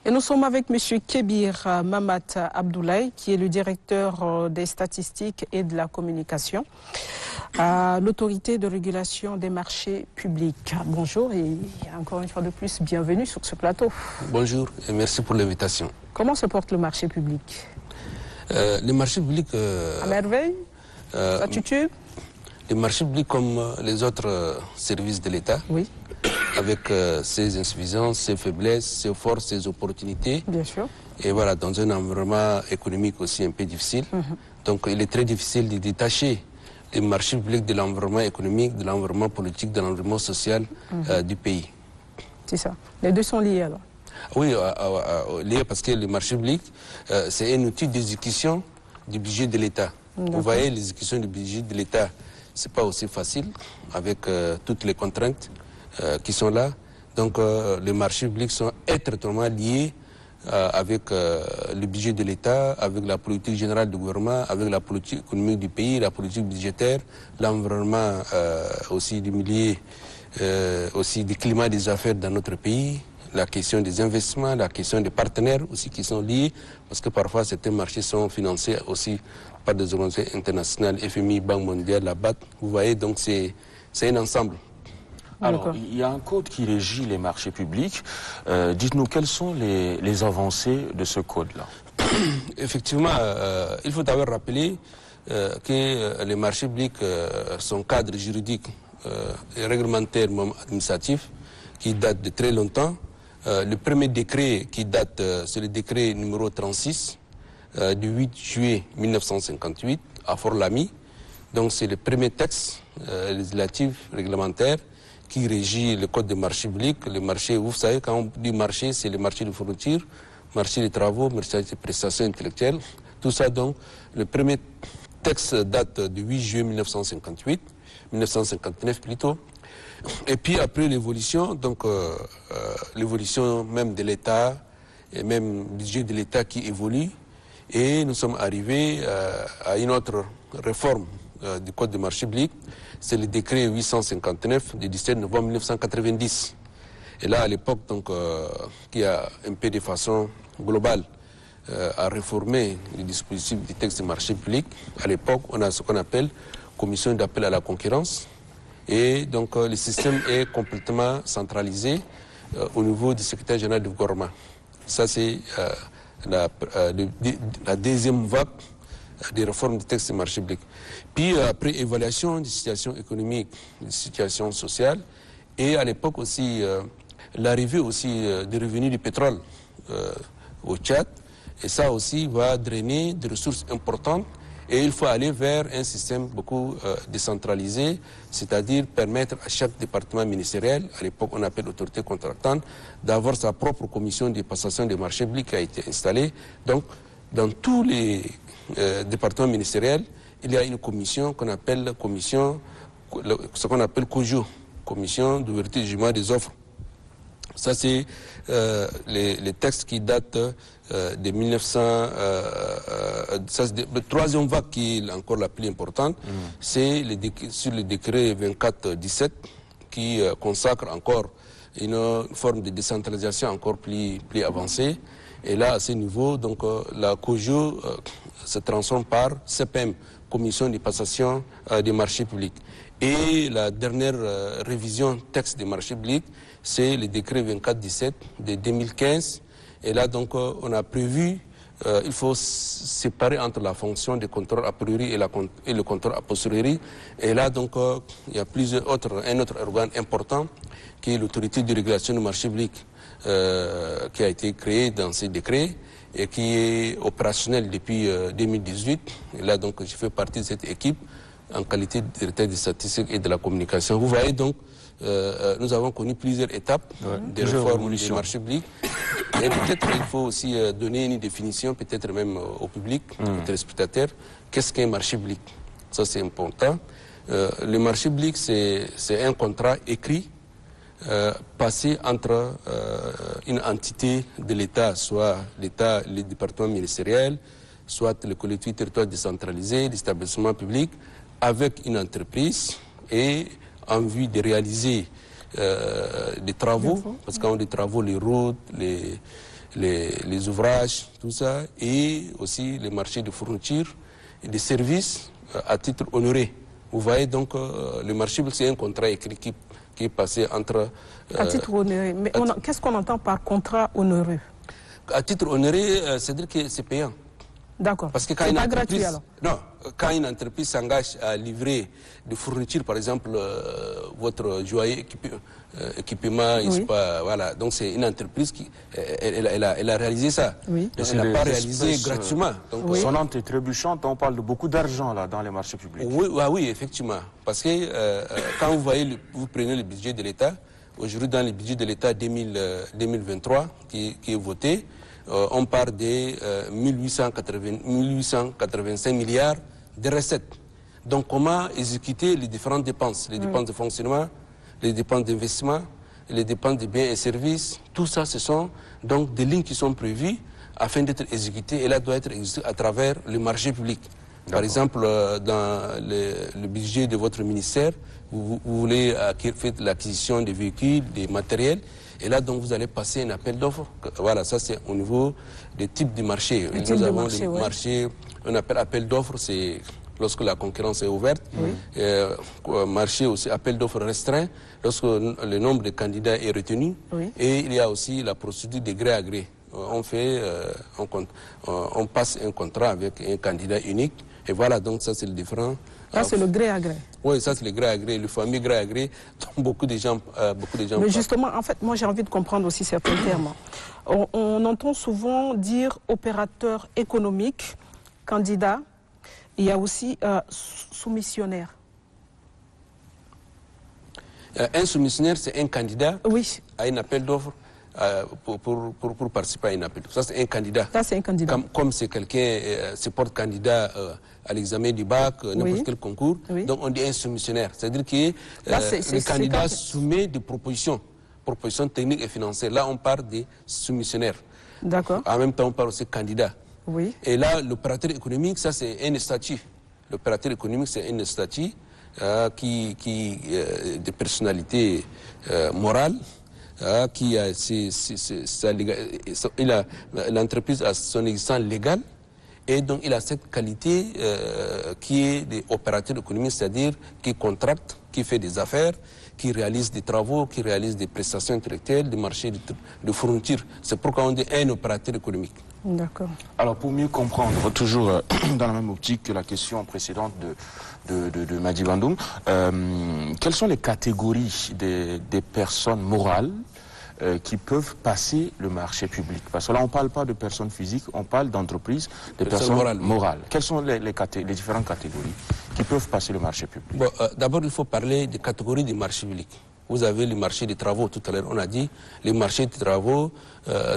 Et nous sommes avec M. Kébir Mamat Abdoulaye, qui est le directeur des statistiques et de la communication à l'autorité de régulation des marchés publics. Bonjour et encore une fois de plus, bienvenue sur ce plateau. Bonjour et merci pour l'invitation. Comment se porte le marché public? Les marchés publics... à merveille? Ça titube? Les marchés publics comme les autres services de l'État, oui, avec ses insuffisances, ses faiblesses, ses forces, ses opportunités. Bien sûr. Et voilà, dans un environnement économique aussi un peu difficile. Donc il est très difficile de détacher les marchés publics de l'environnement économique, de l'environnement politique, de l'environnement social du pays. C'est ça. Les deux sont liés alors? Oui, liés parce que le marché public, c'est un outil d'exécution du budget de l'État. Vous voyez, l'exécution du budget de l'État, c'est pas aussi facile avec toutes les contraintes qui sont là. Donc les marchés publics sont étroitement liés avec le budget de l'État, avec la politique générale du gouvernement, avec la politique économique du pays, la politique budgétaire, l'environnement aussi du milieu, aussi du climat des affaires dans notre pays, la question des investissements, la question des partenaires aussi qui sont liés, parce que parfois certains marchés sont financés aussi par des organisations internationales, FMI, Banque mondiale, la BAD. Vous voyez, donc c'est un ensemble. Alors, il y a un code qui régit les marchés publics. Dites-nous, quelles sont les avancées de ce code-là? Effectivement, il faut d'abord rappeler que les marchés publics sont cadres juridiques et réglementaires, même administratifs, qui datent de très longtemps. Le premier décret qui date, c'est le décret numéro 36 du 8 juillet 1958 à Fort-Lamy. Donc c'est le premier texte législatif réglementaire qui régit le code des marchés publics. Le marché, vous savez, quand on dit marché, c'est le marché de fourniture, marché des travaux, marché des prestations intellectuelles. Tout ça, donc, le premier texte date du 8 juillet 1958, 1959 plutôt. Et puis après l'évolution, donc l'évolution même de l'État et même le budget de l'État qui évolue, et nous sommes arrivés à une autre réforme du Code des marchés publics, c'est le décret 859 du 17 novembre 1990. Et là, à l'époque, donc, qui a un peu de façon globale à réformer les dispositifs du texte des marchés publics. À l'époque, on a ce qu'on appelle commission d'appel à la concurrence. Et donc le système est complètement centralisé au niveau du secrétaire général du gouvernement. Ça, c'est la deuxième vague des réformes du texte des marchés publics. Puis après évaluation des situations économiques, des situations sociales, et à l'époque aussi l'arrivée aussi des revenus du pétrole au Tchad, et ça aussi va drainer des ressources importantes. Et il faut aller vers un système beaucoup décentralisé, c'est-à-dire permettre à chaque département ministériel, à l'époque on appelle autorité contractante, d'avoir sa propre commission de passation des marchés publics qui a été installée. Donc, dans tous les départements ministériels, il y a une commission qu'on appelle ce qu'on appelle COJO, commission d'ouverture du jugement des offres. Ça, c'est les textes qui datent de 1900. Le troisième vague qui est encore la plus importante, c'est sur le décret 24-17 qui consacre encore une forme de décentralisation encore plus avancée. Et là, à ce niveau, donc, la COJO se transforme par CPM, Commission de passation des marchés publics. Et la dernière révision texte des marchés publics, c'est le décret 24-17 de 2015. Et là, donc, on a prévu, il faut séparer entre la fonction de contrôle a priori et le contrôle a posteriori. Et là, donc, il y a un autre organe important qui est l'autorité de régulation du marché public qui a été créée dans ces décrets et qui est opérationnel depuis 2018. Et là, donc, je fais partie de cette équipe en qualité de directeur des statistiques et de la communication. Vous voyez donc, nous avons connu plusieurs étapes de réforme du marché public. Et peut-être il faut aussi donner une définition, peut-être même au public, aux téléspectateurs, qu'est-ce qu'un marché public? Ça, c'est important. Le marché public, c'est un contrat écrit passé entre une entité de l'État, soit l'État, les départements ministériels, soit les collectivités territoriales décentralisées, les établissements publics, avec une entreprise et en vue de réaliser des travaux, parce qu'on dit travaux, les routes, les ouvrages, tout ça, et aussi les marchés de fournitures et de services à titre honoré. Vous voyez donc, le marché, c'est un contrat écrit qui est passé entre... à titre honoré. Mais qu'est-ce qu'on entend par contrat honoré? À titre honoré, c'est-à-dire que c'est payant. D'accord. Parce que quand une entreprise, non, quand une entreprise s'engage à livrer des fournitures, par exemple, votre joaillier équipement, oui. pas, voilà. Donc c'est une entreprise qui, elle a réalisé ça. Oui. Elle n'a pas réalisé gratuitement. Donc, oui. Sonnante et trébuchante, on parle de beaucoup d'argent là dans les marchés publics. Oui, oui, effectivement. Parce que quand vous voyez, vous prenez le budget de l'État, aujourd'hui dans le budget de l'État 2023 qui est voté, on part de 1885 milliards de recettes. Donc comment exécuter les différentes dépenses, les dépenses de fonctionnement, les dépenses d'investissement, les dépenses de biens et services, tout ça ce sont donc des lignes qui sont prévues afin d'être exécutées et là doit être exécutées à travers le marché public. Par exemple, dans le budget de votre ministère, vous voulez faire l'acquisition des véhicules, des matériels. Et là, donc, vous allez passer un appel d'offres. Voilà, ça, c'est au niveau des types de marchés. Nous avons des marchés, un appel d'offres, c'est lorsque la concurrence est ouverte. Oui. Marché aussi, appel d'offres restreint, lorsque le nombre de candidats est retenu. Oui. Et il y a aussi la procédure de gré à gré. On passe un contrat avec un candidat unique. Et voilà, donc ça, c'est le différent. Ça, c'est le gré à gré. Oui, ça, c'est le gré à gré, le fameux gré à gré, dont beaucoup de gens Mais justement, en fait, moi, j'ai envie de comprendre aussi certains termes. On entend souvent dire opérateur économique, candidat. Il y a aussi soumissionnaire. Un soumissionnaire, c'est un candidat à un appel d'offres pour participer à un appel. Ça, c'est un candidat. Ça, c'est un candidat. Comme c'est quelqu'un se porte candidat à l'examen du bac, n'importe quel concours, donc on dit un soumissionnaire. C'est-à-dire que le candidat soumet des propositions techniques et financières. Là, on parle des soumissionnaires. D'accord. En même temps, on parle aussi de candidat. Oui. Et là, l'opérateur économique, ça, c'est un statut. L'opérateur économique, c'est un statut de personnalité morale. Qui a l'entreprise a son existence légale et donc il a cette qualité qui est d'opérateur économique, c'est-à-dire qui contracte, qui fait des affaires, qui réalise des travaux, qui réalise des prestations intellectuelles, des marchés de fournitures. C'est pourquoi on dit un opérateur économique. D'accord. Alors pour mieux comprendre, toujours dans la même optique que la question précédente de Madi Bandoum, quelles sont les catégories des personnes morales qui peuvent passer le marché public? Parce que là, on ne parle pas de personnes physiques, on parle d'entreprises, de personnes morales. Quelles sont les différentes catégories qui peuvent passer le marché public? Bon, d'abord, il faut parler des catégories du marché public. Vous avez le marché des travaux, tout à l'heure on a dit, les marchés des travaux,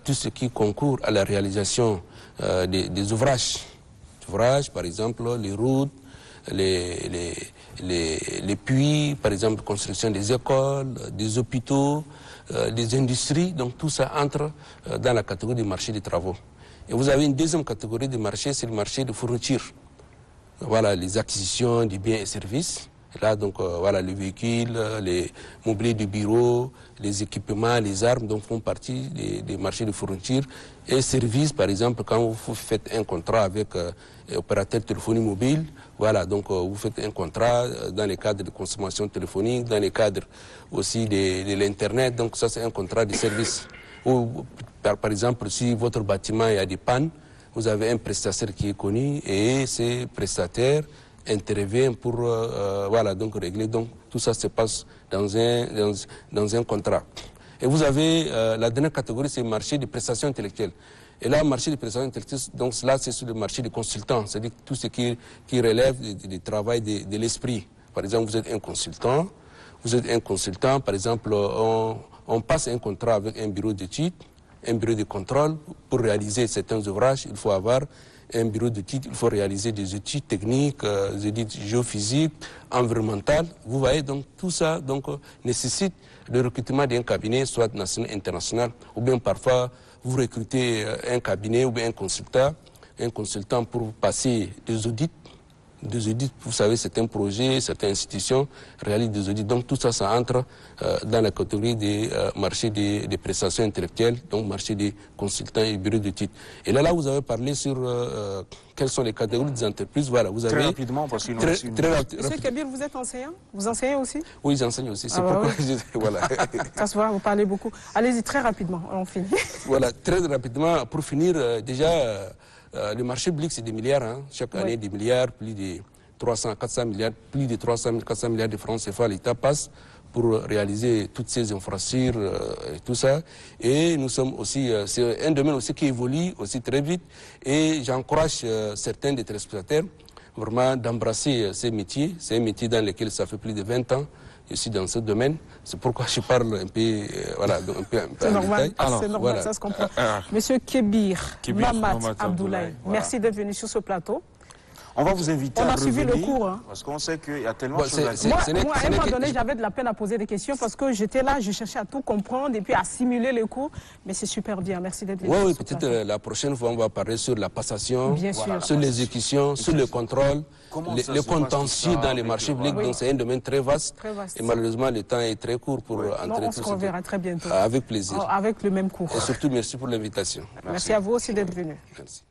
tout ce qui concourt à la réalisation des ouvrages. Par exemple, les routes, les puits, par exemple, construction des écoles, des hôpitaux, des industries, donc tout ça entre dans la catégorie du marché des travaux. Et vous avez une deuxième catégorie de marché, c'est le marché de fournitures. Voilà, les acquisitions des biens et services. Là, donc, voilà, les véhicules, les mobiliers de bureau, les équipements, les armes, donc font partie des marchés de fournitures. Et services, par exemple, quand vous faites un contrat avec opérateur de téléphonie mobile, voilà, donc vous faites un contrat dans le cadre de consommation téléphonique, dans le cadre aussi de l'Internet, donc ça c'est un contrat de service. Ou, par exemple, si votre bâtiment a des pannes, vous avez un prestataire qui est connu et ces prestataires intervient pour voilà, donc régler. Donc tout ça se passe dans un contrat. Et vous avez la dernière catégorie, c'est le marché des prestations intellectuelles. Et là, le marché des prestations intellectuelles, donc là, c'est sur le marché des consultants, c'est-à-dire tout ce qui relève du travail de l'esprit. Par exemple, vous êtes un consultant, par exemple, on passe un contrat avec un bureau d'études, un bureau de contrôle. Pour réaliser certains ouvrages, il faut avoir un bureau d'études, il faut réaliser des études techniques, des études géophysiques, environnementales. Vous voyez, donc tout ça nécessite le recrutement d'un cabinet, soit national, international, ou bien parfois vous recrutez un cabinet ou bien un consultant pour passer des audits des audits. Vous savez, certains projets, certaines institutions réalisent des audits. Donc tout ça, ça entre dans la catégorie des marchés des prestations intellectuelles, donc marché des consultants et bureaux de titres. Et là, vous avez parlé sur quelles sont les catégories des entreprises. Voilà, vous avez... Très rapidement, parce que... Monsieur Kabir, vous êtes enseignant? Vous enseignez aussi? Oui, j'enseigne aussi. C'est pourquoi voilà. Ça se voit, vous parlez beaucoup. Allez-y, très rapidement, on finit. Voilà, très rapidement, pour finir, déjà, le marché public, c'est des milliards. Hein. Chaque année, des milliards, plus de 300, 400 milliards, plus de 300, 400 milliards de francs CFA, l'État passe pour réaliser toutes ces infrastructures et tout ça. Et nous sommes aussi, c'est un domaine aussi qui évolue aussi très vite. Et j'encourage certains des téléspectateurs vraiment d'embrasser ces métiers. C'est un métier dans lequel ça fait plus de 20 ans. Je suis dans ce domaine. C'est pourquoi je parle un peu, voilà, un peu c'est normal, c'est normal, voilà. Ça se comprend. Monsieur Kébir Mamat Abdoulaye, merci d'être venu sur ce plateau. On va vous inviter à revenir. On a suivi le cours. Hein. Parce qu'on sait qu'il y a tellement de choses à dire. Moi, à un moment donné, j'avais de la peine à poser des questions parce que j'étais là, je cherchais à tout comprendre et puis à simuler le cours. Mais c'est super bien. Merci d'être venu. Oui, peut-être la prochaine fois, on va parler sur la passation, bien sûr, sur l'exécution, sur le contrôle, le contentieux dans les marchés publics. Donc c'est un domaine très vaste. Et malheureusement, le temps est très court pour entrer tout ça. On se reverra très bientôt. Avec plaisir. Avec le même cours. Et surtout, merci pour l'invitation. Merci à vous aussi d'être venu. Merci.